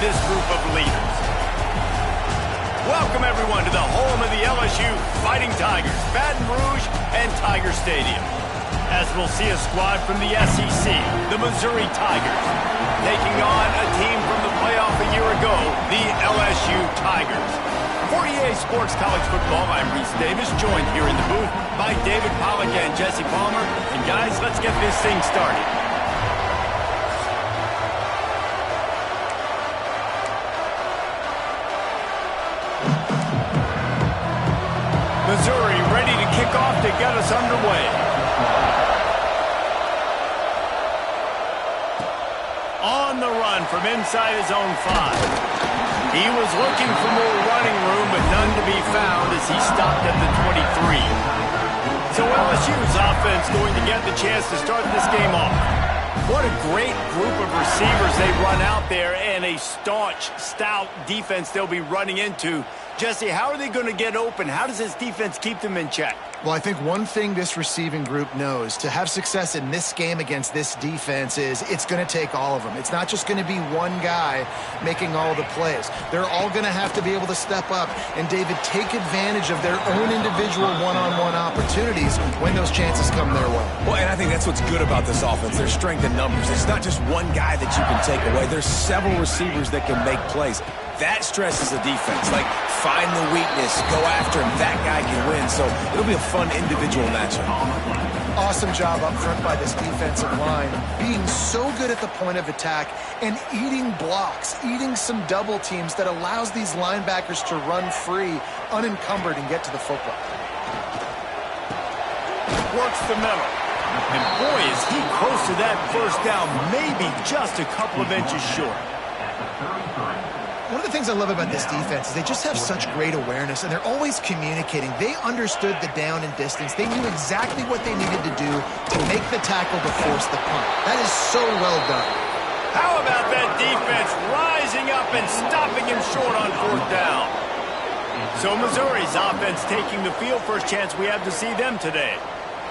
this group of leaders. Welcome, everyone, to the home of the LSU Fighting Tigers, Baton Rouge and Tiger Stadium. As we'll see a squad from the SEC, the Missouri Tigers, taking on a team from the playoff a year ago, the LSU Tigers. For EA Sports College Football, I'm Reese Davis, joined here in the booth by David Pollack and Jesse Palmer. And guys, let's get this thing started. Missouri ready to kick off to get us underway. On the run from inside his own 5. He was looking for more running room, but none to be found as he stopped at the 23. So LSU's offense going to get the chance to start this game off. What a great group of receivers they run out there, and a staunch, stout defense they'll be running into. Jesse, how are they going to get open? How does this defense keep them in check? Well, I think one thing this receiving group knows to have success in this game against this defense is it's going to take all of them. It's not just going to be one guy making all the plays. They're all going to have to be able to step up and, David, take advantage of their own individual one-on-one opportunities when those chances come their way. Well, and I think that's what's good about this offense. Their strength in numbers. It's not just one guy that you can take away. There's several receivers that can make plays. That stresses the defense. Like, find the weakness, go after him. That guy can win. So it'll be a fun individual matchup. Awesome job up front by this defensive line, being so good at the point of attack and eating blocks, eating some double teams that allows these linebackers to run free, unencumbered, and get to the football. Works the middle. And boy, is he close to that first down, maybe just a couple of inches short. One of the things I love about this defense is they just have such great awareness, and they're always communicating. They understood the down and distance. They knew exactly what they needed to do to make the tackle to force the punt. That is so well done. How about that defense rising up and stopping him short on 4th down? So Missouri's offense taking the field. First chance we have to see them today.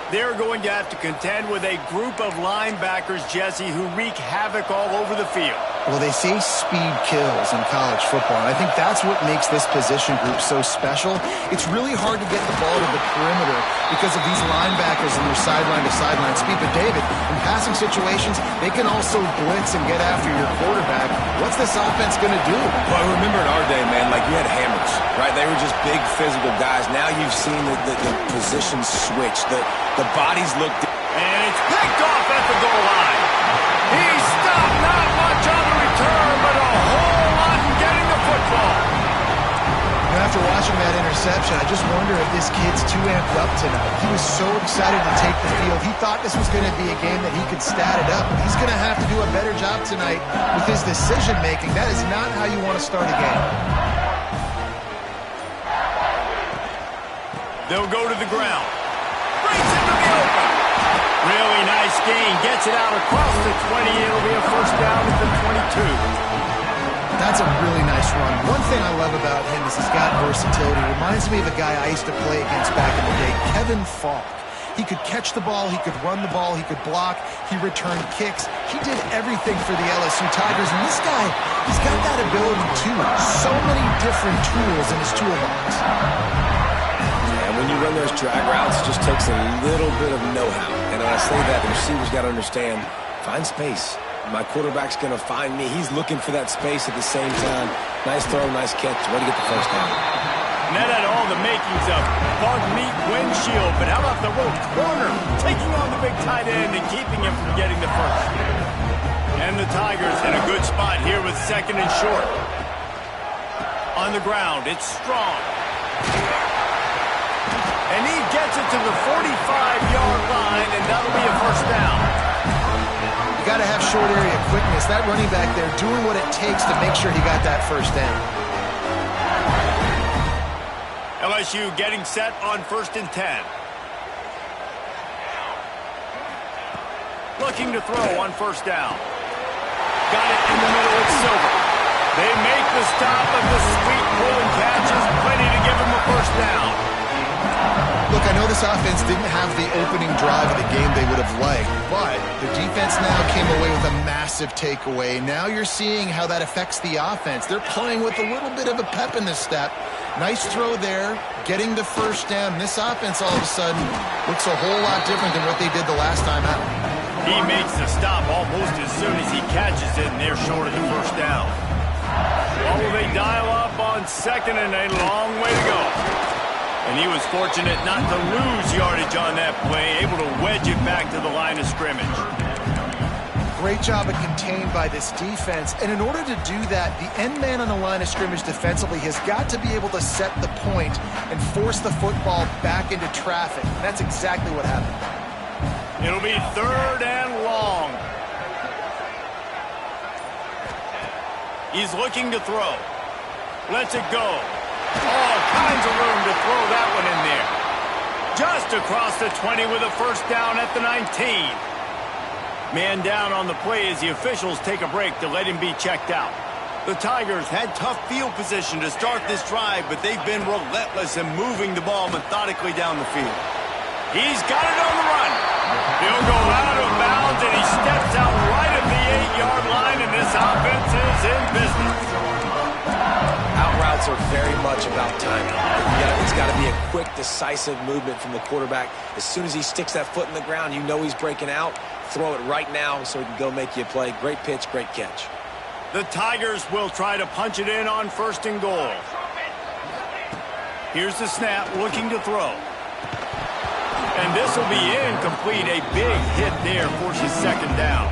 They're going to have to contend with a group of linebackers, Jesse, who wreak havoc all over the field. Well, they say speed kills in college football, and I think that's what makes this position group so special. It's really hard to get the ball to the perimeter because of these linebackers and their sideline-to-sideline speed. But, David, in passing situations, they can also blitz and get after your quarterback. What's this offense going to do? Well, I remember in our day, man, like you had hammers, right? They were just big physical guys. Now you've seen the position switch. The bodies look... And it's picked off at the goal line. He stopped, not much on the return, but a whole lot in getting the football. And after watching that interception, I just wonder if this kid's too amped up tonight. He was so excited to take the field. He thought this was going to be a game that he could stat it up. He's going to have to do a better job tonight with his decision-making. That is not how you want to start a game. They'll go to the ground. Breaks into the open. Really nice gain. Gets it out across the 20. It'll be a first down at the 22. That's a really nice run. One thing I love about him is he's got versatility. Reminds me of a guy I used to play against back in the day, Kevin Falk. He could catch the ball, he could run the ball, he could block, he returned kicks. He did everything for the LSU Tigers, and this guy, he's got that ability too. So many different tools in his toolbox. When you run those drag routes, it just takes a little bit of know-how. And when I say that, the receiver's got to understand, find space. My quarterback's going to find me. He's looking for that space at the same time. Nice throw, nice catch. Way to get the first down. And that had all the makings of bug meat windshield. But how about the rope corner, taking on the big tight end and keeping him from getting the first. And the Tigers in a good spot here with 2nd and short. On the ground, it's Strong. And he gets it to the 45-yard line, and that'll be a first down. You got to have short area quickness. That running back there doing what it takes to make sure he got that first down. LSU getting set on 1st and 10. Looking to throw on 1st down. Got it in the middle with Silver. They make the stop of the sweet pull and catches. Plenty to give him a first down. Look, Look, I know this offense didn't have the opening drive of the game they would have liked, but the defense now came away with a massive takeaway. Now you're seeing how that affects the offense. They're playing with a little bit of a pep in the step. Nice throw there, getting the first down. This offense all of a sudden looks a whole lot different than what they did the last time out. He makes the stop almost as soon as he catches it, and they're short of the first down. Oh, they dial up on second, and a long way to go. And he was fortunate not to lose yardage on that play, able to wedge it back to the line of scrimmage. Great job of contained by this defense. And in order to do that, the end man on the line of scrimmage defensively has got to be able to set the point and force the football back into traffic. And that's exactly what happened. It'll be 3rd and long. He's looking to throw. Lets it go. All kinds of room to throw that one in there. Just across the 20 with a first down at the 19. Man down on the play as the officials take a break to let him be checked out. The Tigers had tough field position to start this drive, but they've been relentless in moving the ball methodically down the field. He's got it on the run. He'll go out of bounds, and he steps out right at the 8-yard line, and this offense is in business. Out routes are very much about timing. It's got to be a quick, decisive movement from the quarterback. As soon as he sticks that foot in the ground, you know he's breaking out. Throw it right now so he can go make you a play. Great pitch, great catch. The Tigers will try to punch it in on 1st and goal. Here's the snap, looking to throw. And this will be incomplete. A big hit there forces 2nd down.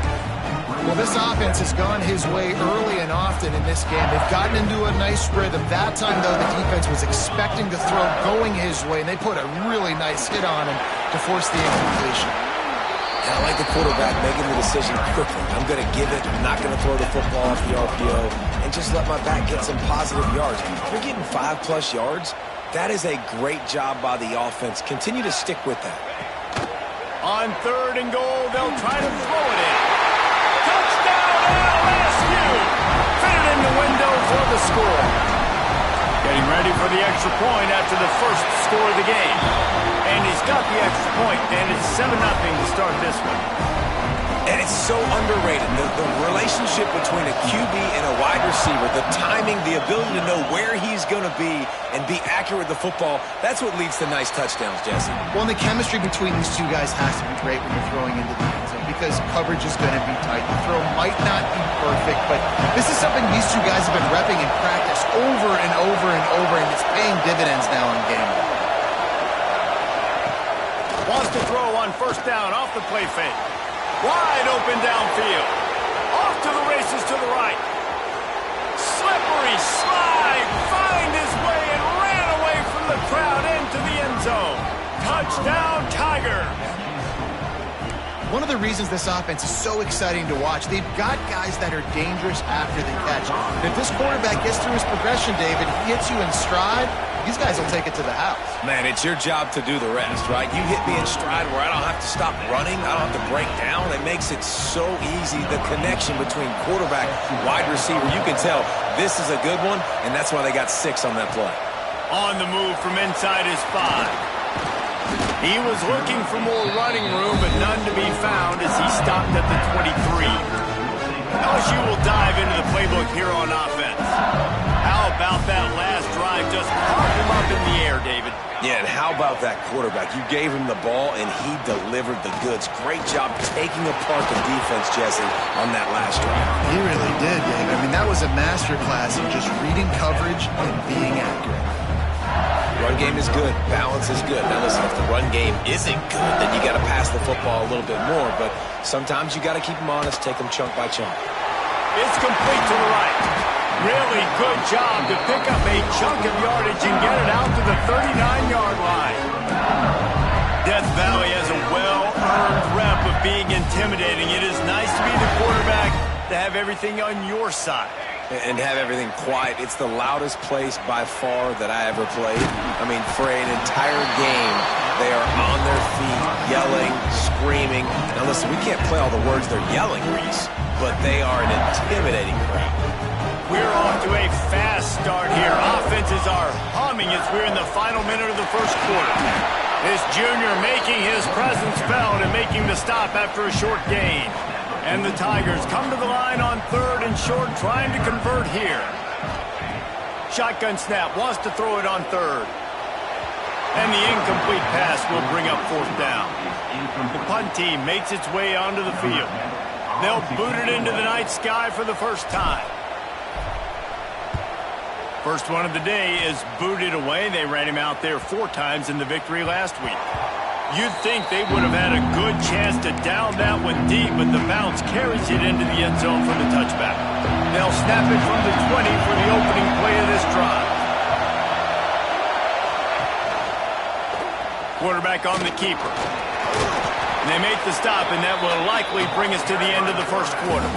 Well, this offense has gone his way early and often in this game. They've gotten into a nice rhythm. That time, though, the defense was expecting the throw going his way, and they put a really nice hit on him to force the incompletion. And I like the quarterback making the decision quickly. I'm going to give it. I'm not going to throw the football off the RPO and just let my back get some positive yards. If you're getting 5+ yards, that is a great job by the offense. Continue to stick with that. On 3rd and goal, they'll try to throw it in. Touchdown, LSU! Fit it in the window for the score. Getting ready for the extra point after the first score of the game. And he's got the extra point, and it's 7-0 to start this one. And it's so underrated. The relationship between a QB and a wide receiver, the timing, the ability to know where he's going to be and be accurate with the football, that's what leads to nice touchdowns, Jesse. Well, and the chemistry between these two guys has to be great when you're throwing into the end zone because coverage is going to be tight. The throw might not be perfect, but this is something these two guys have been repping in practice over and over and over, and it's paying dividends now in game. Wants to throw on 1st down off the play fake. Wide open downfield. Off to the races to the right. Slippery slide. Find his way and ran away from the crowd into the end zone. Touchdown, Tigers. One of the reasons this offense is so exciting to watch, they've got guys that are dangerous after the catch. And if this quarterback gets through his progression, David, he hits you in stride, these guys will take it to the house. Man, it's your job to do the rest, right? You hit me in stride where I don't have to stop running. I don't have to break down. It makes it so easy. The connection between quarterback and wide receiver, you can tell this is a good one, and that's why they got 6 on that play. On the move from inside his 5. He was looking for more running room, but none to be found as he stopped at the 23. LSU will dive into the playbook here on offense. How about that last drive? Just park him up in the air, David. Yeah, and how about that quarterback? You gave him the ball, and he delivered the goods. Great job taking apart the defense, Jesse, on that last drive. He really did, David. I mean, that was a masterclass in just reading coverage and being accurate. Run game is good. Balance is good. Now listen, if the run game isn't good, then you got to pass the football a little bit more. But sometimes you got to keep them honest, take them chunk by chunk. It's complete to the right. Really good job to pick up a chunk of yardage and get it out to the 39-yard line. Death Valley has a well-earned rep of being intimidating. It is nice to be the quarterback, to have everything on your side. And have everything quiet. It's the loudest place by far that I ever played. I mean, for an entire game, they are on their feet, yelling, screaming. Now listen, we can't play all the words they're yelling, Reese, but they are an intimidating crowd. We're off to a fast start here. Offenses are humming as we're in the final minute of the first quarter. This junior making his presence felt and making the stop after a short gain. And the Tigers come to the line on 3rd and short, trying to convert here. Shotgun snap, wants to throw it on 3rd. And the incomplete pass will bring up 4th down. The punt team makes its way onto the field. They'll boot it into the night sky for the first time. First one of the day is booted away. They ran him out there 4 times in the victory last week. You'd think they would have had a good chance to down that one deep, but the bounce carries it into the end zone for the touchback. They'll snap it from the 20 for the opening play of this drive. Quarterback on the keeper. They make the stop, and that will likely bring us to the end of the first quarter.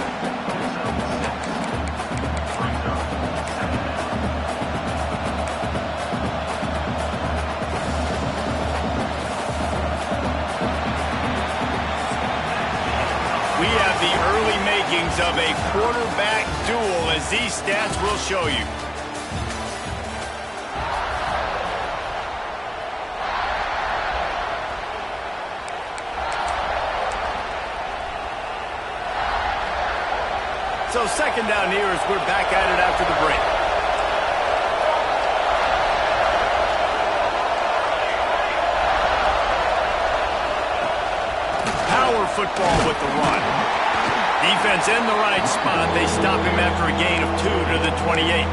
We have the early makings of a quarterback duel, as these stats will show you. So second down here as we're back at it after the break. Power football with the run. Defense in the right spot. They stop him after a gain of 2 to the 28.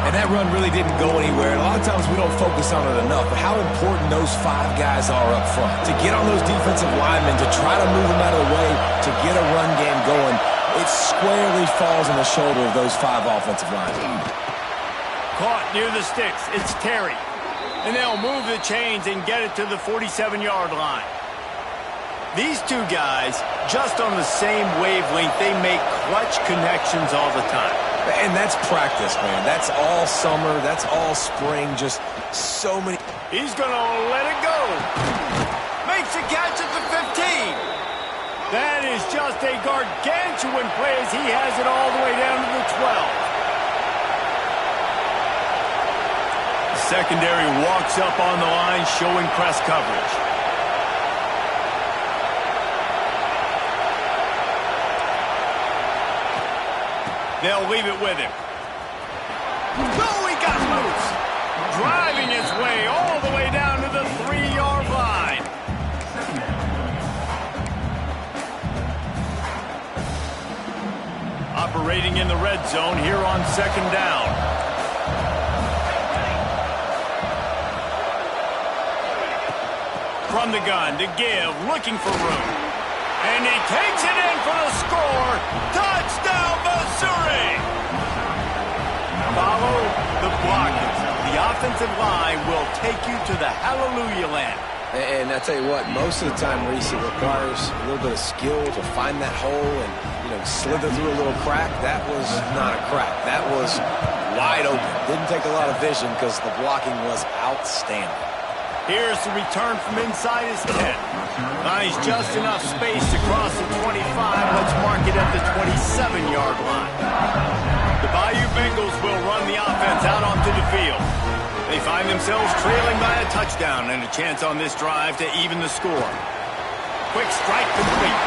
And that run really didn't go anywhere. And a lot of times we don't focus on it enough, but how important those 5 guys are up front. To get on those defensive linemen, to try to move them out of the way, to get a run game going, it squarely falls on the shoulder of those 5 offensive linemen. Caught near the sticks. It's Terry. And they'll move the chains and get it to the 47-yard line. These 2 guys, just on the same wavelength, they make clutch connections all the time. And that's practice, man. That's all summer. That's all spring. Just so many. He's going to let it go. Makes a catch at the 15. That is just a gargantuan play as he has it all the way down to the 12. The secondary walks up on the line, showing press coverage. They'll leave it with him. Oh, he got loose. Driving his way all the way down to the 3-yard line. Operating in the red zone here on second down. From the gun to give, looking for room. And he takes it in for the score. Touchdown, Missouri! Follow the blockers. The offensive line will take you to the hallelujah land. And I tell you what, most of the time, Reese, it requires a little bit of skill to find that hole and, slither through a little crack. That was not a crack. That was wide open. Didn't take a lot of vision because the blocking was outstanding. Here's the return from inside his 10. Buys just enough space to cross the 25. Let's mark it at the 27-yard line. The Bayou Bengals will run the offense out onto the field. They find themselves trailing by a touchdown and a chance on this drive to even the score. Quick strike complete.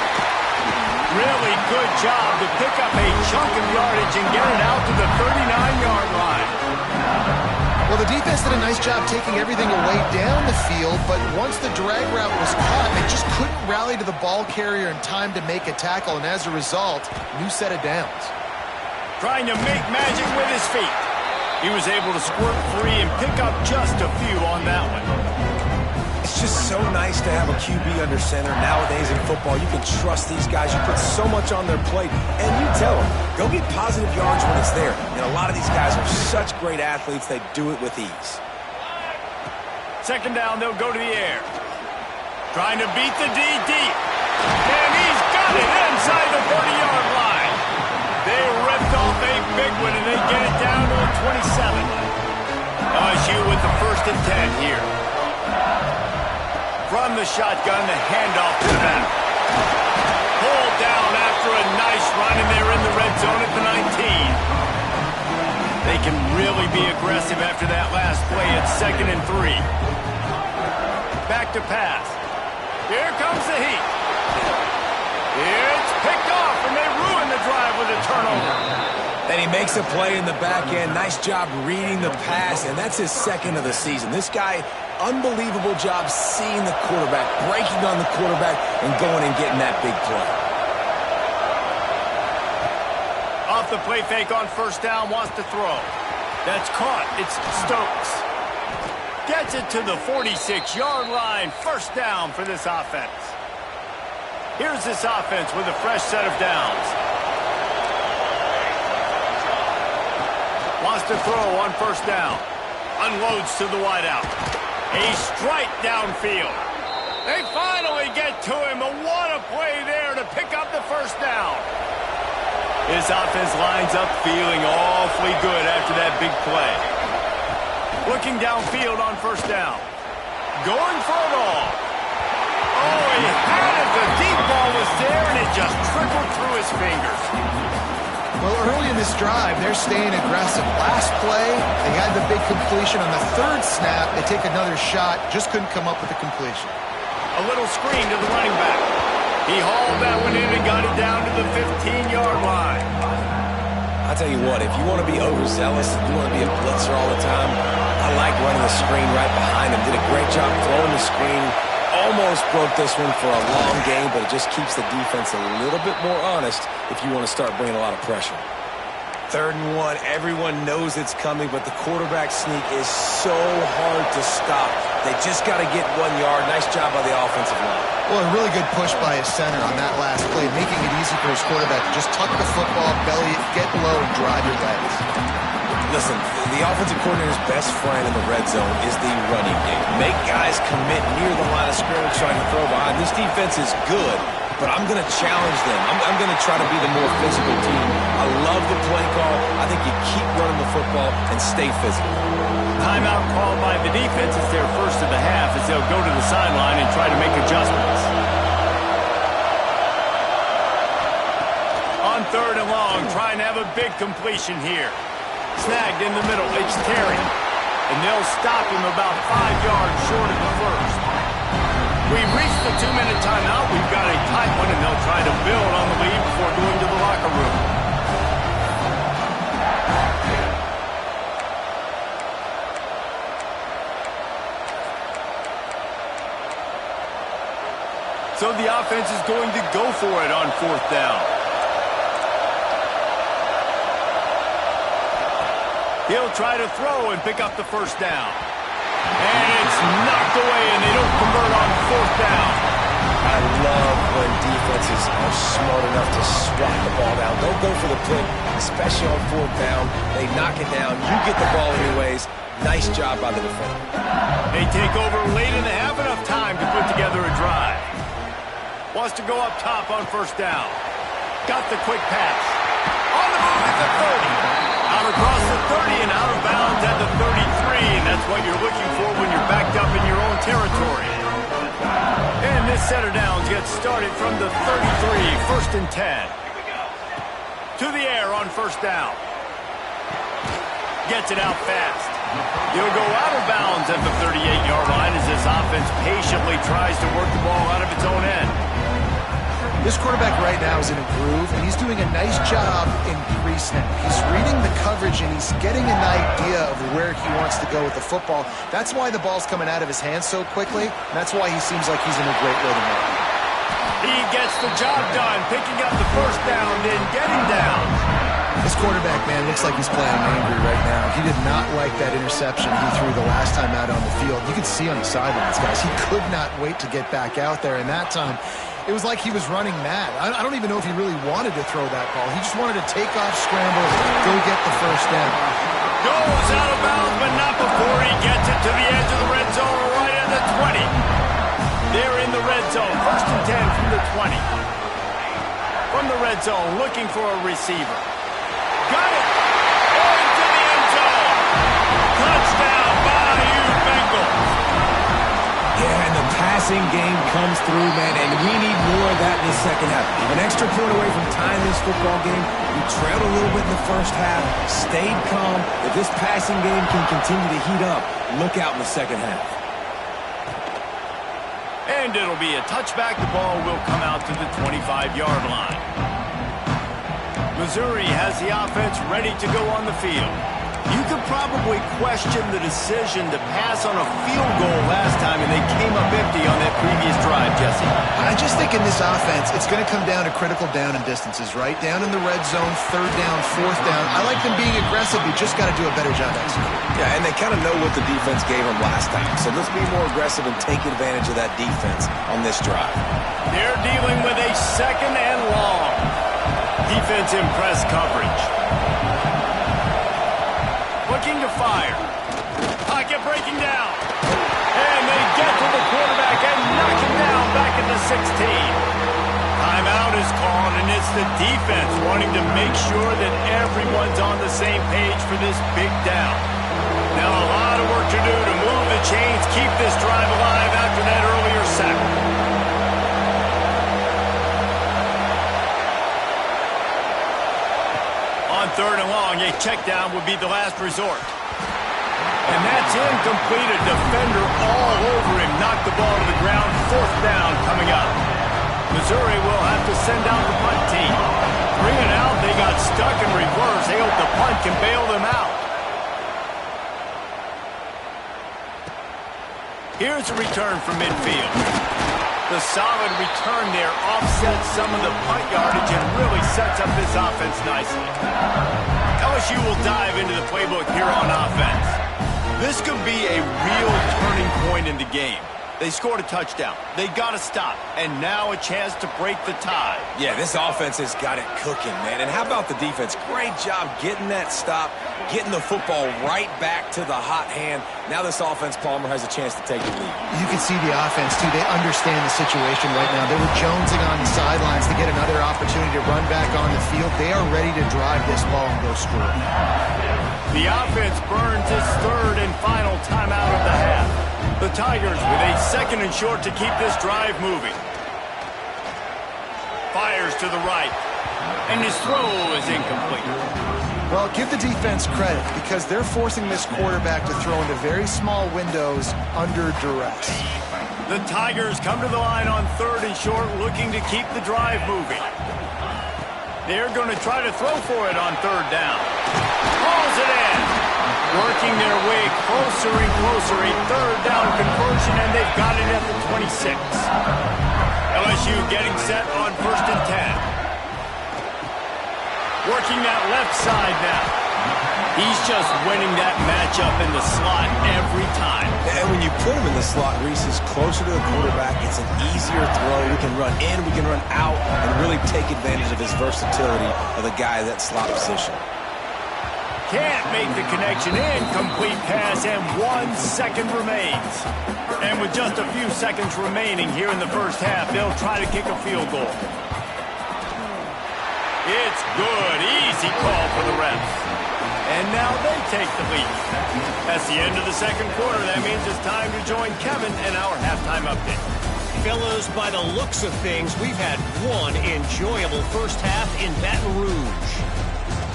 Really good job to pick up a chunk of yardage and get it out to the 39-yard line. Well, the defense did a nice job taking everything away down the field, but once the drag route was caught, they just couldn't rally to the ball carrier in time to make a tackle, and as a result, new set of downs. Trying to make magic with his feet. He was able to squirt free and pick up just a few on that one. It's just so nice to have a QB under center. Nowadays in football, you can trust these guys. You put so much on their plate, and you tell them, go get positive yards when it's there. And a lot of these guys are such great athletes, they do it with ease. Second down, they'll go to the air. Trying to beat the D deep. And he's got it inside the 40-yard line. They ripped off a big one, and they get it down to the 27. LSU with the 1st and 10 here. From the shotgun, the handoff to the back. Pulled down after a nice run, and they're in the red zone at the 19. They can really be aggressive after that last play at 2nd and 3. Back to pass. Here comes the heat. It's picked off, and they ruin the drive with a turnover. And he makes a play in the back end. Nice job reading the pass, and that's his second of the season. This guy, unbelievable job seeing the quarterback, breaking on the quarterback, and going and getting that big play. Off the play fake on first down, wants to throw. That's caught. It's Stokes. Gets it to the 46-yard line. First down for this offense. Here's this offense with a fresh set of downs. Wants to throw on first down. Unloads to the wideout. A strike downfield. They finally get to him. And what a play there to pick up the first down. His offense lines up feeling awfully good after that big play. Looking downfield on first down. Going for it all. Oh, he had it. The deep ball was there, and it just trickled through his fingers. Well, early in this drive, they're staying aggressive. Last play, they had the big completion. On the third snap, they take another shot. Just couldn't come up with the completion. A little screen to the running back. He hauled that one in and got it down to the 15-yard line. I'll tell you what, if you want to be overzealous, if you want to be a blitzer all the time, I like running the screen right behind him. Did a great job throwing the screen. Almost broke this one for a long game, but it just keeps the defense a little bit more honest if you want to start bringing a lot of pressure. 3rd and 1, everyone knows it's coming, but the quarterback sneak is so hard to stop. They just got to get 1 yard. Nice job by the offensive line. Well, a really good push by his center on that last play, making it easy for his quarterback to just tuck the football, belly it, get low, and drive your legs. Listen, the offensive coordinator's best friend in the red zone is the running game. Make guys commit near the line of scrimmage trying to throw behind. This defense is good, but I'm going to challenge them. I'm going to try to be the more physical team. I love the play call. I think you keep running the football and stay physical. Timeout called by the defense is their first of the half as they'll go to the sideline and try to make adjustments. On 3rd and long, trying to have a big completion here. Snagged in the middle, it's Terry. And they'll stop him about 5 yards short of the first. We've reached the 2-minute timeout. We've got a tight one, and they'll try to build on the lead before going to the locker room. So the offense is going to go for it on 4th down. He'll try to throw and pick up the first down. And it's knocked away, and they don't convert on 4th down. I love when defenses are smart enough to swat the ball down. Don't go for the pick, especially on 4th down. They knock it down. You get the ball anyways. Nice job by the defender. They take over late in the half, enough time to put together a drive. Wants to go up top on 1st down. Got the quick pass. On the move at the 30. Out across the 30 and out of bounds at the 33. And that's what you're looking for when you're backed up in your own territory. And this set of downs gets started from the 33. 1st and 10. To the air on 1st down. Gets it out fast. He'll go out of bounds at the 38-yard line as this offense patiently tries to work the ball out of its own end. This quarterback right now is in a groove, and he's doing a nice job in pre-snap. He's reading the coverage, and he's getting an idea of where he wants to go with the football. That's why the ball's coming out of his hands so quickly, and that's why he seems like he's in a great rhythm right now. He gets the job done, picking up the first down, then getting down. This quarterback, man, looks like he's playing angry right now. He did not like that interception he threw the last time out on the field. You could see on the sidelines, guys, he could not wait to get back out there, and that time it was like he was running mad. I don't even know if he really wanted to throw that ball. He just wanted to take off, scramble, go get the first down. Goes out of bounds, but not before he gets it to the edge of the red zone right at the 20. They're in the red zone. 1st and 10 from the 20. From the red zone, looking for a receiver. Got it! Into the end zone! Touchdown, Bayou Bengals! Yeah, and the passing game comes through, man, and we need more of that in the second half. An extra point away from tying this football game. We trailed a little bit in the first half, stayed calm. If this passing game can continue to heat up, look out in the second half. And it'll be a touchback. The ball will come out to the 25-yard line. Missouri has the offense ready to go on the field. You could probably question the decision to pass on a field goal last time, and they came up empty on that previous drive, Jesse. I just think in this offense, it's going to come down to critical down and distances, right? Down in the red zone, third down, fourth down. I like them being aggressive. You just got to do a better job executing. Yeah, and they kind of know what the defense gave them last time. So let's be more aggressive and take advantage of that defense on this drive. They're dealing with a second and long. Defense in press coverage. Looking to fire. Pocket breaking down. And they get to the quarterback and knock him down back at the 16. Timeout is called, and it's the defense wanting to make sure that everyone's on the same page for this big down. Now a lot of work to do to move the chains, keep this drive alive after that earlier sack. On third and long, a check down would be the last resort. And that's incomplete. A defender all over him. Knocked the ball to the ground. Fourth down coming up. Missouri will have to send out the punt team. Bring it out. They got stuck in reverse. They hope the punt can bail them out. Here's a return from midfield. The solid return there offsets some of the punt yardage and really sets up this offense nicely. LSU will dive into the playbook here on offense. This could be a real turning point in the game. They scored a touchdown. They got to stop. And now a chance to break the tie. Yeah, this offense has got it cooking, man. And how about the defense? Great job getting that stop, getting the football right back to the hot hand. Now this offense, Palmer, has a chance to take the lead. You can see the offense, too. They understand the situation right now. They were jonesing on the sidelines to get another opportunity to run back on the field. They are ready to drive this ball and go score. The offense burns its third and final timeout of the half. The Tigers with a second and short to keep this drive moving. Fires to the right. And his throw is incomplete. Well, give the defense credit because they're forcing this quarterback to throw into very small windows under duress. The Tigers come to the line on third and short, looking to keep the drive moving. They're going to try to throw for it on third down. Pulls it in. Working their way closer and closer. A third down conversion, and they've got it at the 26. LSU getting set on first and 10. Working that left side now. He's just winning that matchup in the slot every time. And when you put him in the slot, Reese is closer to the quarterback. It's an easier throw. We can run in, we can run out, and really take advantage of his versatility of the guy at that slot position. Can't make the connection. Incomplete pass, and 1 second remains. And with just a few seconds remaining here in the first half, they'll try to kick a field goal. It's good. Easy call for the refs. And now they take the lead. That's the end of the second quarter. That means it's time to join Kevin in our halftime update. Fellas, by the looks of things, we've had one enjoyable first half in Baton Rouge.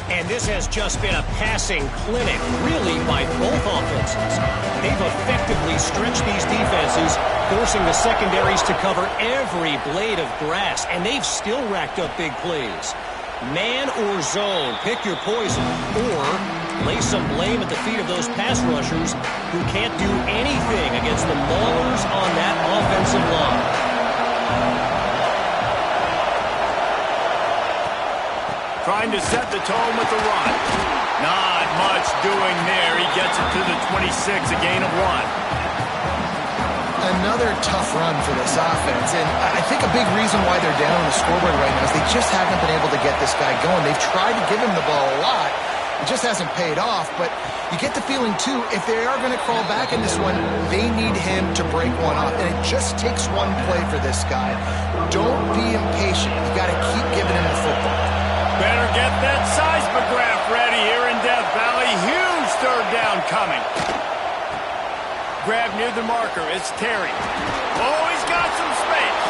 And this has just been a passing clinic, really, by both offenses. They've effectively stretched these defenses, forcing the secondaries to cover every blade of grass, and they've still racked up big plays. Man or zone, pick your poison, or lay some blame at the feet of those pass rushers who can't do anything against the maulers on that offensive line. Trying to set the tone with the run. Not much doing there. He gets it to the 26, a gain of 1. Another tough run for this offense, and I think a big reason why they're down on the scoreboard right now is they just haven't been able to get this guy going. They've tried to give him the ball a lot. It just hasn't paid off, but you get the feeling, too, if they are going to crawl back in this one, they need him to break one off, and it just takes one play for this guy. Don't be impatient. You got to keep giving him the football. Better get that seismograph ready here in Death Valley. Huge third down coming. Grab near the marker. It's Terry. Oh, he's got some space.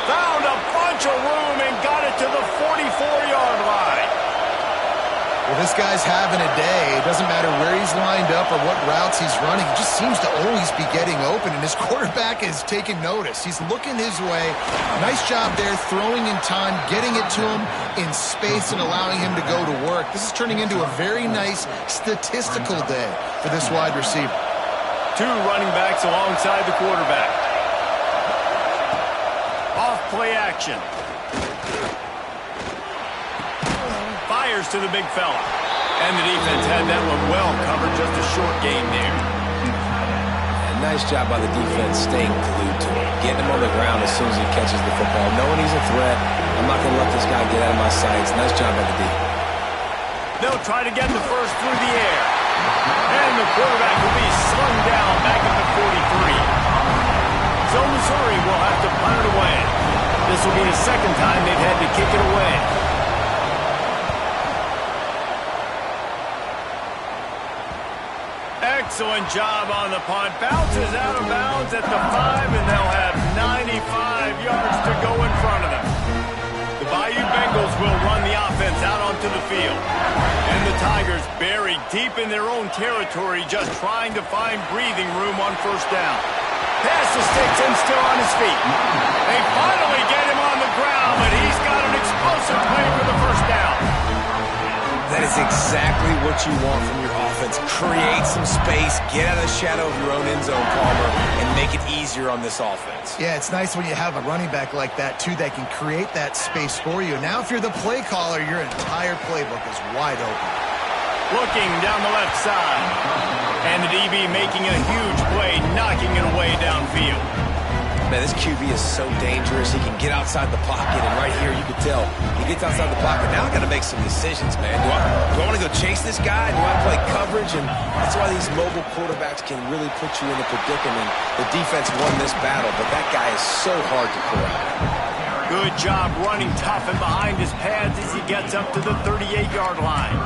Found a bunch of room and got it to the 44-yard line. Well, this guy's having a day. It doesn't matter where he's lined up or what routes he's running. He just seems to always be getting open, and his quarterback is taking notice. He's looking his way. Nice job there, throwing in time, getting it to him in space and allowing him to go to work. This is turning into a very nice statistical day for this wide receiver. Two running backs alongside the quarterback. Off play action. Fires to the big fella. And the defense had that one well covered, just a short gain there. And nice job by the defense staying glued to him, getting him on the ground as soon as he catches the football, knowing he's a threat. I'm not going to let this guy get out of my sights. Nice job by the D. They'll try to get the first through the air. And the quarterback will be slung down back at the 43. So Missouri will have to punt it away. This will be the second time they've had to kick it away. Excellent job on the punt. Bounces out of bounds at the 5, and they'll have 95 yards to go in front of them. The Bayou Bengals will run the offense out onto the field. And the Tigers buried deep in their own territory, just trying to find breathing room on first down. Pass to sticks and still on his feet. They finally get him on the ground, but he's got an explosive play for the first down. That is exactly what you want from your offense. Create some space, get out of the shadow of your own end zone, Palmer, and make it easier on this offense. Yeah, it's nice when you have a running back like that, too, that can create that space for you. Now, if you're the play caller, your entire playbook is wide open. Looking down the left side. And the DB making a huge play, knocking it away downfield. Man, this QB is so dangerous. He can get outside the pocket, and right here you can tell he gets outside the pocket. Now I got to make some decisions, man. Do I want to go chase this guy? Do I play coverage? And that's why these mobile quarterbacks can really put you in a predicament. The defense won this battle, but that guy is so hard to pull out. Good job running tough and behind his pads as he gets up to the 38-yard line.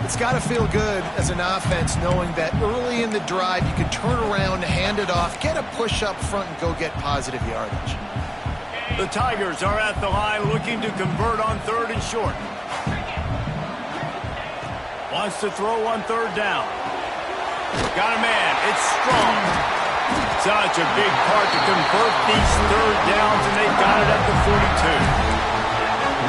It's got to feel good as an offense knowing that early in the drive you can turn around, hand it off, get a push up front, and go get positive yardage. The Tigers are at the line looking to convert on third and short. Wants to throw on third down. Got a man. It's strong. Such a big part to convert these third downs, and they got it at the 42.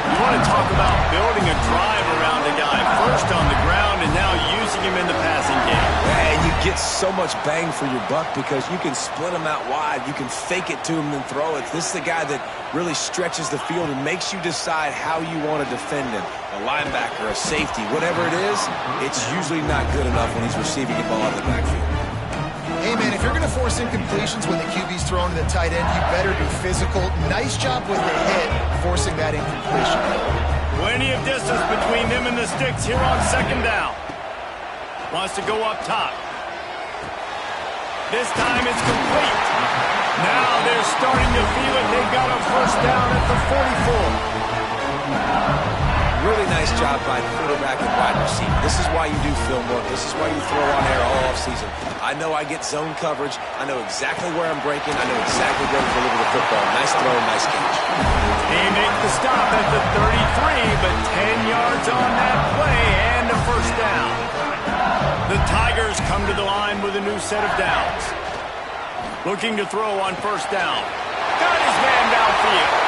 You want to talk about building a drive around a guy, first on the ground and now using him in the passing game. And you get so much bang for your buck because you can split him out wide. You can fake it to him and throw it. This is the guy that really stretches the field and makes you decide how you want to defend him. A linebacker, a safety, whatever it is, it's usually not good enough when he's receiving the ball in the backfield. Hey, man, if you're going to force incompletions when the QB's thrown to the tight end, you better be physical. Nice job with the hit, forcing that incompletion. Plenty of distance between them and the sticks here on second down. Wants to go up top. This time it's complete. Now they're starting to feel it. They've got a first down at the 44. Really nice job by quarterback and wide receiver. This is why you do film work. This is why you throw on air all offseason. I know I get zone coverage. I know exactly where I'm breaking. I know exactly where to deliver the football. Nice throw, nice catch. They make the stop at the 33, but 10 yards on that play and a first down. The Tigers come to the line with a new set of downs. Looking to throw on first down. Got his man downfield.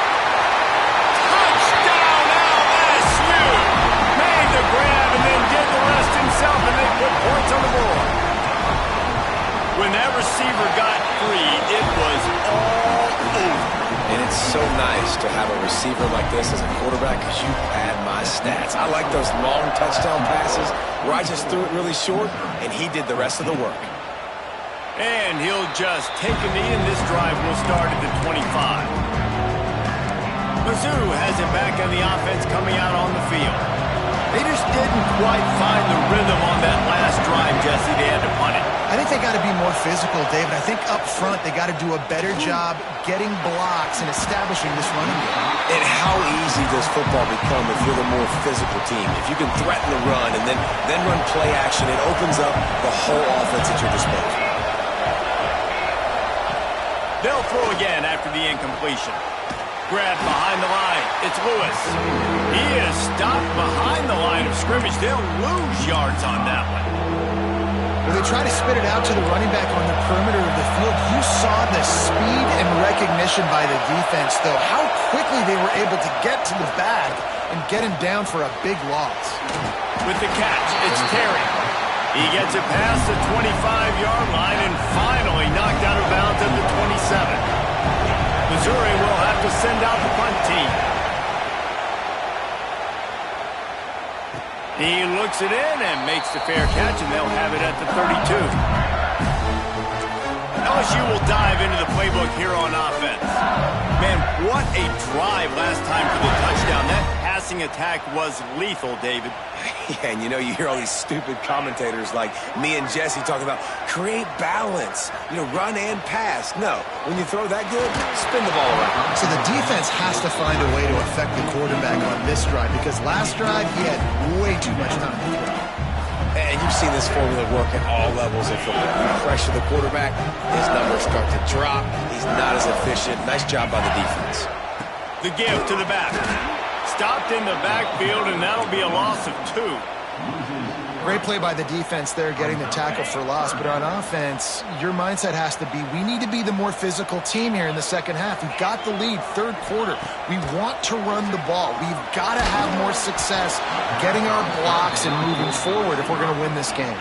Made the grab and then did the rest himself, and they put points on the board. When that receiver got free, it was all over. And it's so nice to have a receiver like this as a quarterback because you pad my stats. I like those long touchdown passes where I just threw it really short, and he did the rest of the work. And he'll just take a knee, and this drive will start at the 25. Mizzou has it back on the offense coming out on the field. They just didn't quite find the rhythm on that last drive, Jesse. They had to punt it. I think they got to be more physical, David. I think up front they got to do a better job getting blocks and establishing this running game. And how easy does football become if you're the more physical team? If you can threaten the run and then run play action, it opens up the whole offense at your disposal. They'll throw again after the incompletion. Grabbed behind the line. It's Lewis. He is stopped behind the line of scrimmage. They'll lose yards on that one. Well, they try to spit it out to the running back on the perimeter of the field. You saw the speed and recognition by the defense, though. How quickly they were able to get to the bag and get him down for a big loss. With the catch, it's Terry. He gets it past the 25-yard line and finally knocked out of bounds at the 27. Missouri will have to send out the punt team. He looks it in and makes the fair catch, and they'll have it at the 32. LSU will dive into the playbook here on offense. Man, what a drive last time for the touchdown. That passing attack was lethal, David. Yeah, and you hear all these stupid commentators like me and Jesse talking about create balance, run and pass. No, when you throw that good, spin the ball around. So the defense has to find a way to affect the quarterback on this drive because last drive he had way too much time to throw. And you've seen this formula work at all levels of football. You pressure the quarterback, his numbers start to drop. He's not as efficient. Nice job by the defense. The give to the back. Stopped in the backfield, and that'll be a loss of 2. Great play by the defense there, getting the tackle for loss. But on offense, your mindset has to be, we need to be the more physical team here in the second half. We've got the lead, third quarter. We want to run the ball. We've got to have more success getting our blocks and moving forward if we're going to win this game.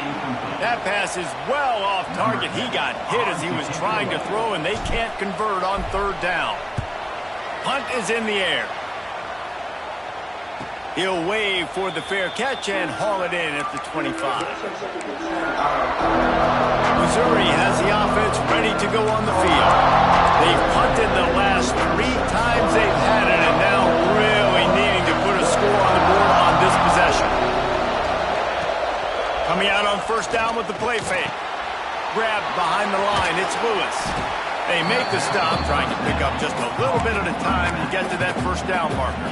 That pass is well off target. He got hit as he was trying to throw, and they can't convert on third down. Punt is in the air. He'll wave for the fair catch and haul it in at the 25. Missouri has the offense ready to go on the field. They've punted the last 3 times they've had it, and now really needing to put a score on the board on this possession. Coming out on first down with the play fake. Grabbed behind the line, it's Lewis. They make the stop, trying to pick up just a little bit at a time to get to that first down marker.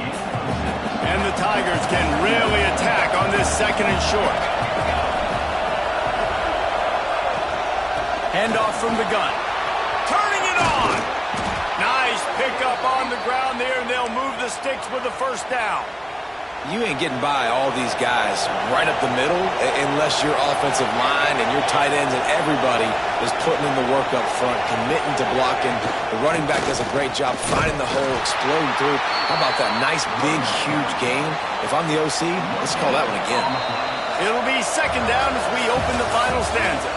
And the Tigers can really attack on this second and short. Handoff from the gun. Turning it on. Nice pickup on the ground there, and they'll move the sticks with the first down. You ain't getting by all these guys right up the middle unless your offensive line and your tight ends and everybody is putting in the work up front, committing to blocking. The running back does a great job finding the hole, exploding through. How about that nice, big, huge gain? If I'm the OC, let's call that one again. It'll be second down as we open the final stanza.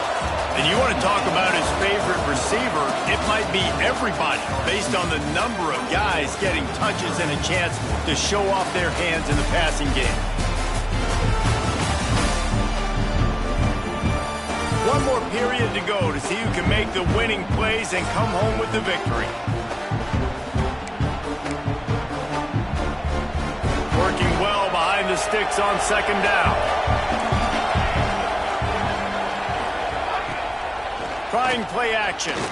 And you want to talk about his favorite receiver, it might be everybody based on the number of guys getting touches and a chance to show off their hands in the passing game. One more period to go to see who can make the winning plays and come home with the victory. Working well behind the sticks on second down. Trying play action. Just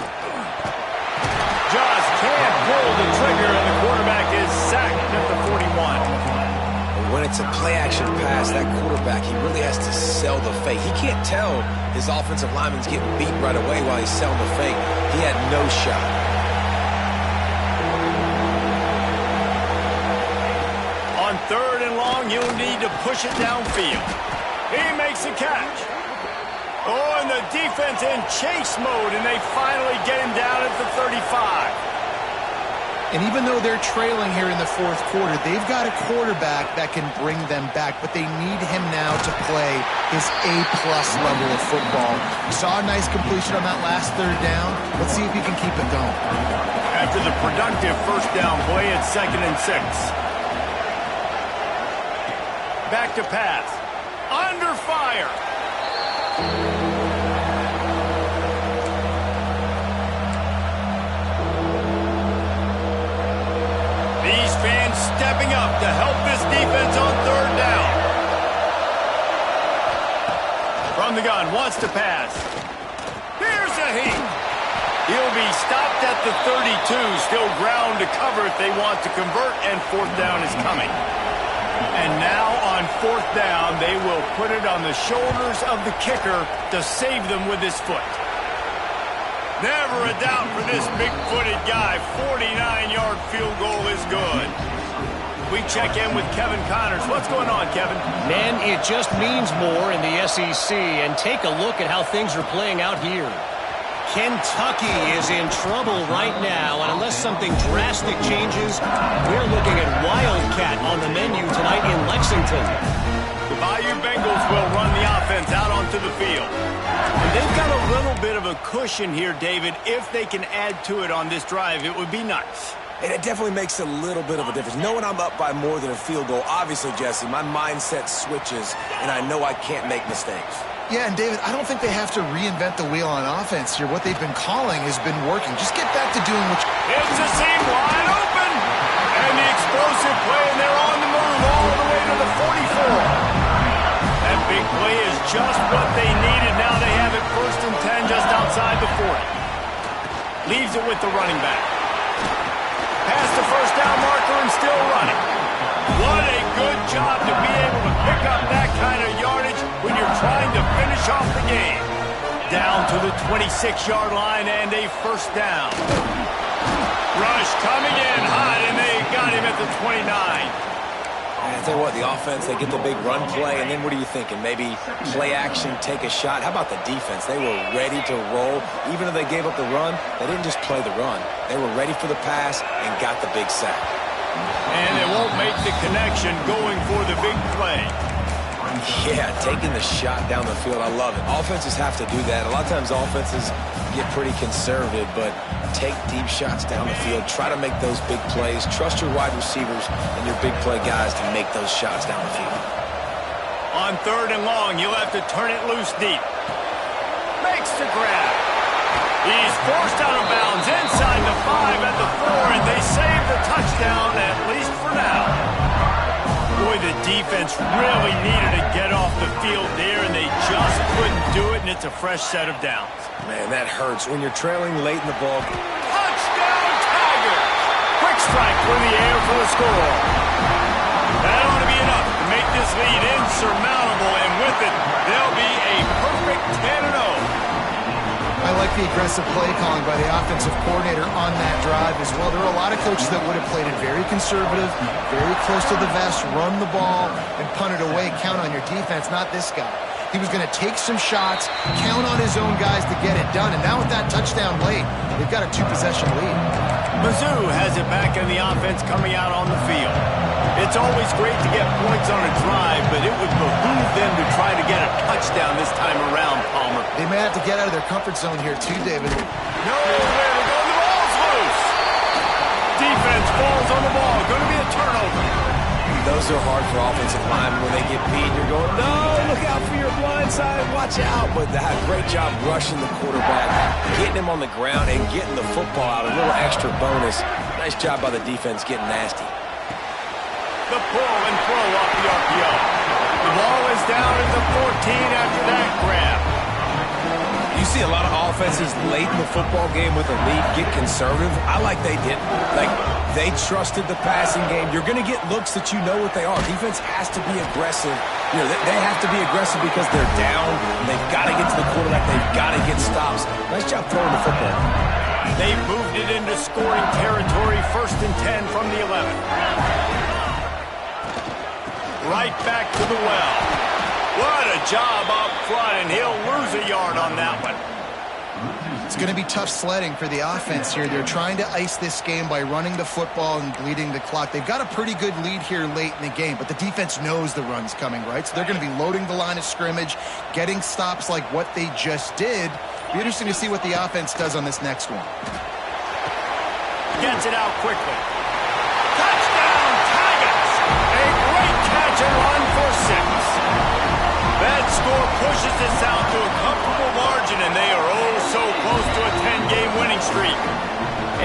can't pull the trigger, and the quarterback is sacked at the 41. When it's a play-action pass, that quarterback, he really has to sell the fake. He can't tell his offensive lineman's getting beat right away while he's selling the fake. He had no shot. On third and long, you'll need to push it downfield. He makes a catch. Oh, and the defense in chase mode, and they finally get him down at the 35. And even though they're trailing here in the fourth quarter, they've got a quarterback that can bring them back, but they need him now to play his A-plus level of football. We saw a nice completion on that last third down. Let's see if he can keep it going. After the productive first down play, it's 2nd and 6. Back to pass. Under fire. These fans stepping up to help this defense on third down. From the gun, wants to pass. Here's a heat. He'll be stopped at the 32. Still ground to cover if they want to convert, and fourth down is coming. And now on fourth down, they will put it on the shoulders of the kicker to save them with his foot. Never a doubt for this big-footed guy. 49-yard field goal is good. We check in with Kevin Connors. What's going on, Kevin? Man, it just means more in the SEC. And take a look at how things are playing out here. Kentucky is in trouble right now, and unless something drastic changes, we're looking at Wildcat on the menu tonight in Lexington. The Bayou Bengals will run the offense out onto the field. And they've got a little bit of a cushion here, David. If they can add to it on this drive, it would be nice. And it definitely makes a little bit of a difference. Knowing I'm up by more than a field goal, obviously, Jesse, my mindset switches, and I know I can't make mistakes. Yeah, and David, I don't think they have to reinvent the wheel on offense here. What they've been calling has been working. Just get back to doing what It's a seam wide open. And the explosive play, and they're on the move all the way to the 44. That big play is just what they needed. Now they have it 1st and 10 just outside the 40. Leaves it with the running back. Past the first down marker and still running. What a good job to be able to pick up that kind of yardage when you're trying to finish off the game. Down to the 26-yard line and a 1st down. Rush coming in hot, and they got him at the 29. I tell you what, the offense, they get the big run play, and then what are you thinking? Maybe play action, take a shot. How about the defense? They were ready to roll. Even if they gave up the run, they didn't just play the run. They were ready for the pass and got the big sack. And they won't make the connection going for the big play. Yeah, taking the shot down the field, I love it. Offenses have to do that. A lot of times offenses get pretty conservative, but take deep shots down the field. Try to make those big plays. Trust your wide receivers and your big play guys to make those shots down the field. On 3rd and long, you'll have to turn it loose deep. Makes the grab. He's forced out of bounds inside the 5 at the 4, and they save the touchdown, at least for now. Boy, the defense really needed to get off the field there, and they just couldn't do it, and it's a fresh set of downs. Man, that hurts when you're trailing late in the ball. Touchdown, Tigers! Quick strike through the air for the score. That ought to be enough to make this lead insurmountable, and with it, they'll be a perfect 10-0. I like the aggressive play calling by the offensive coordinator on that drive as well. There are a lot of coaches that would have played it very conservative, very close to the vest, run the ball, and punt it away, count on your defense, not this guy. He was going to take some shots, count on his own guys to get it done, and now with that touchdown late, they've got a 2-possession lead. Mizzou has it back in the offense coming out on the field. It's always great to get points on a drive, but it would behoove them to try to get a touchdown this time around, Palmer. They may have to get out of their comfort zone here too, David. No, there we go. The ball's loose. Defense falls on the ball. Going to be a turnover. Those are hard for offensive linemen. When they get beat, you're going, no, look out for your blind side, watch out. But they had a great job rushing the quarterback, getting him on the ground, and getting the football out. A little extra bonus. Nice job by the defense getting nasty. The pull and throw off the RPO. The ball is down at the 14 after that grab. You see a lot of offenses late in the football game with a lead get conservative. I like they didn't. Like, they trusted the passing game. You're going to get looks that you know what they are. Defense has to be aggressive. You know, they have to be aggressive because they're down. They've got to get to the quarterback. They've got to get stops. Nice job throwing the football. They moved it into scoring territory, 1st and 10 from the 11. Right back to the well. What a job up front, and he'll lose a yard on that one. It's going to be tough sledding for the offense here. They're trying to ice this game by running the football and bleeding the clock. They've got a pretty good lead here late in the game, but the defense knows the run's coming, right? So they're going to be loading the line of scrimmage, getting stops like what they just did. Be interesting to see what the offense does on this next one. Gets it out quickly. Touchdown, Tigers! A great catch and run for 6. That score pushes this out to a comfortable margin, and they are so close to a 10-game winning streak.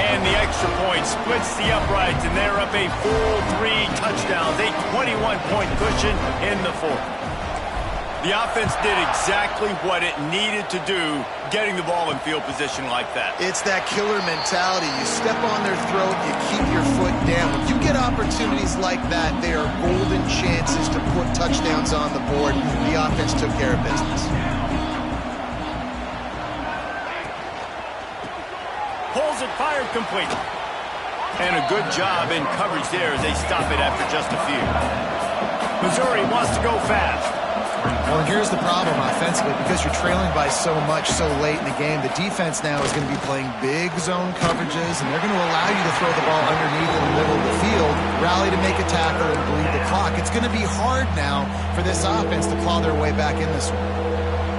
And the extra point splits the uprights, and they're up a full 3 touchdowns, a 21-point cushion in the 4th. The offense did exactly what it needed to do, getting the ball in field position like that. It's that killer mentality. You step on their throat, you keep your foot down. When you get opportunities like that, they are golden chances to put touchdowns on the board. The offense took care of business. drills it, fired complete. And a good job in coverage there as they stop it after just a few. Missouri wants to go fast. Well, and here's the problem offensively. Because you're trailing by so much so late in the game, the defense now is going to be playing big zone coverages, and they're going to allow you to throw the ball underneath in the middle of the field, rally to make a tackle, and bleed the clock. It's going to be hard now for this offense to claw their way back in this one.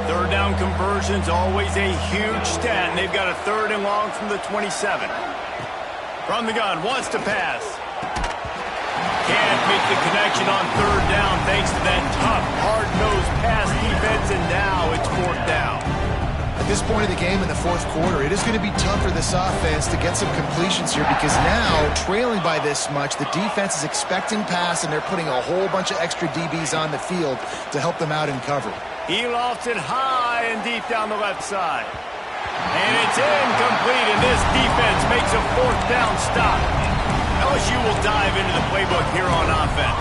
Third down conversion's always a huge stat, and they've got a 3rd and long from the 27. From the gun, wants to pass. Can't make the connection on 3rd down thanks to that tough, hard-nosed pass defense, and now it's 4th down. At this point of the game in the 4th quarter, it is going to be tough for this offense to get some completions here because now, trailing by this much, the defense is expecting pass, and they're putting a whole bunch of extra DBs on the field to help them out in cover. He lofts it high and deep down the left side. And it's incomplete, and this defense makes a 4th down stop. LSU will dive into the playbook here on offense.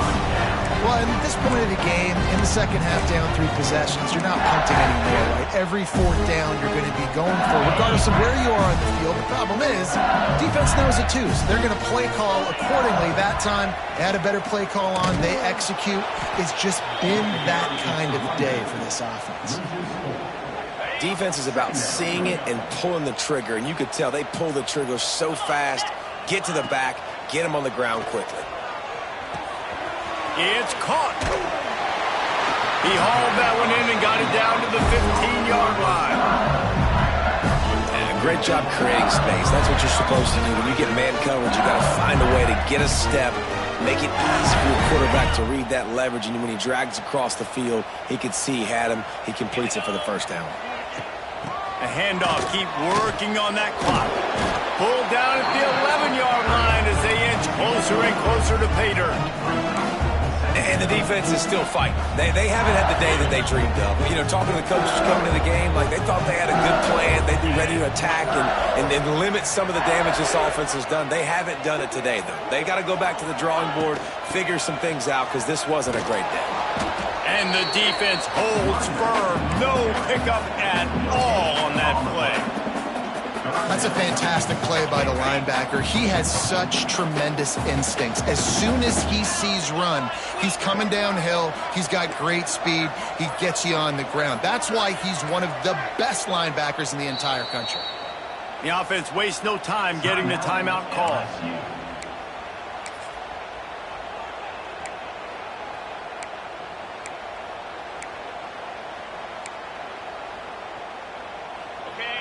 Well, at this point of the game, in the second half down 3 possessions, you're not punting anymore, right? Every 4th down you're going to be going for, regardless of where you are on the field. The problem is, defense knows it too, so they're going to play call accordingly. That time, they had a better play call on. They execute. It's just been that kind of day for this offense. Defense is about seeing it and pulling the trigger, and you could tell they pull the trigger so fast, get to the back, get him on the ground quickly. It's caught. He hauled that one in and got it down to the 15-yard line. And a great job creating space. That's what you're supposed to do. When you get man coverage, you got to find a way to get a step, make it easy for your quarterback to read that leverage, and when he drags across the field, he could see he had him. He completes it for the 1st down. A handoff, keep working on that clock. Pulled down at the 11-yard line as they inch closer and closer to pay dirt. And the defense is still fighting. They haven't had the day that they dreamed of. You know, talking to the coaches coming to the game, like they thought they had a good plan. They'd be ready to attack and limit some of the damage this offense has done. They haven't done it today, though. They got to go back to the drawing board, figure some things out, because this wasn't a great day. And the defense holds firm. No pickup at all on that play. That's a fantastic play by the linebacker. He has such tremendous instincts. As soon as he sees run, he's coming downhill. He's got great speed. He gets you on the ground. That's why he's one of the best linebackers in the entire country. The offense wastes no time getting the timeout call.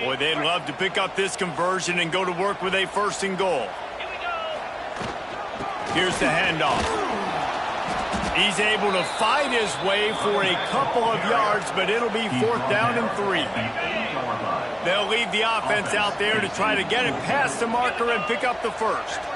Boy, they'd love to pick up this conversion and go to work with a 1st and goal. Here's the handoff. He's able to fight his way for a couple of yards, but it'll be 4th down and 3. They'll leave the offense out there to try to get it past the marker and pick up the 1st.